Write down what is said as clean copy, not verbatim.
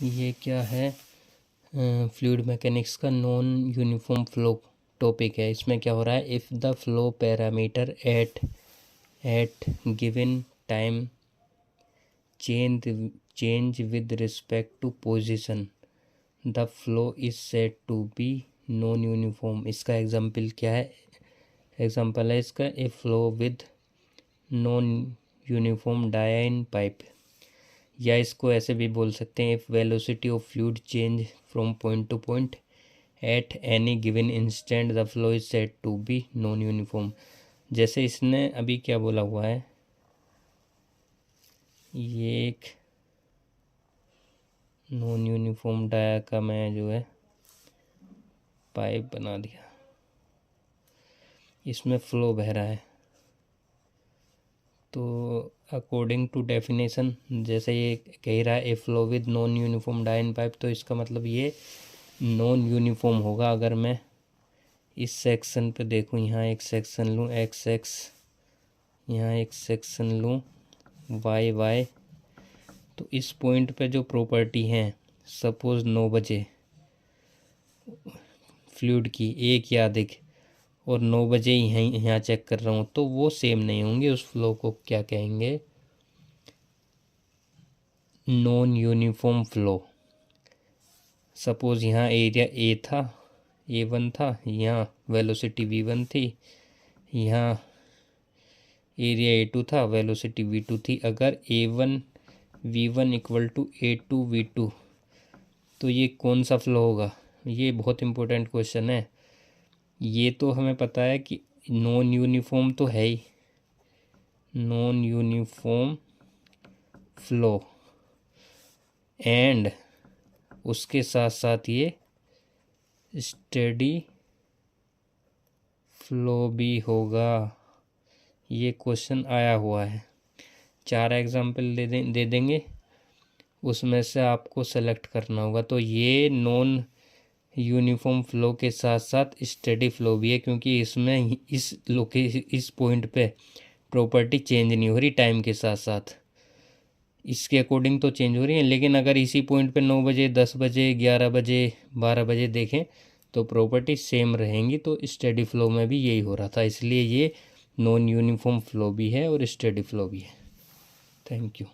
ये क्या है, फ्लूइड मैकेनिक्स का नॉन यूनिफॉर्म फ्लो टॉपिक है। इसमें क्या हो रहा है, if the flow parameter at given time change with respect to position the flow is said to be non uniform. इसका एग्जाम्पल क्या है, एग्जाम्पल है इसका, a flow with non uniform dia in pipe. या इसको ऐसे भी बोल सकते हैं, if velocity of fluid change from point to point at any given instant the flow is said to be non uniform. जैसे इसने अभी क्या बोला हुआ है, ये एक नॉन यूनिफॉर्म डाया का मैं जो है पाइप बना दिया, इसमें फ्लो बह रहा है। तो अकॉर्डिंग टू डेफिनेशन, जैसे ये कह रहा है a flow with non uniform dia in pipe, तो इसका मतलब ये नॉन यूनिफॉर्म होगा। अगर मैं इस सेक्शन पे देखूँ, यहाँ एक सेक्शन लूँ एक्स एक्स, यहाँ एक सेक्शन लूँ वाई वाई, तो इस पॉइंट पे जो प्रॉपर्टी है, सपोज़ 9 बजे फ्लूइड की एक या अधिक, और 9 बजे यहाँ चेक कर रहा हूँ, तो वो सेम नहीं होंगे। उस फ्लो को क्या कहेंगे, नॉन यूनिफॉर्म फ्लो। सपोज़ यहाँ एरिया ए था, A1 था, यहाँ वेलोसिटी V1 थी, यहाँ एरिया A2 था, वेलोसिटी V2 थी। अगर A1 V1 equal to A2 V2, तो ये कौन सा फ्लो होगा? ये बहुत इम्पोर्टेंट क्वेश्चन है। ये तो हमें पता है कि नॉन यूनिफॉर्म तो है ही, नॉन यूनिफॉर्म फ्लो, एंड उसके साथ साथ ये स्टेडी फ्लो भी होगा। ये क्वेश्चन आया हुआ है। 4 एग्जाम्पल दे देंगे, उसमें से आपको सेलेक्ट करना होगा। तो ये नॉन यूनिफॉर्म फ्लो के साथ साथ स्टेडी फ्लो भी है, क्योंकि इसमें इस पॉइंट पे प्रॉपर्टी चेंज नहीं हो रही टाइम के साथ साथ, इसके अकॉर्डिंग तो चेंज हो रही है। लेकिन अगर इसी पॉइंट पे 9 बजे 10 बजे 11 बजे 12 बजे देखें तो प्रॉपर्टी सेम रहेंगी। तो स्टेडी फ्लो में भी यही हो रहा था, इसलिए ये नॉन यूनिफॉर्म फ्लो भी है और स्टेडी फ्लो भी है। Thank you.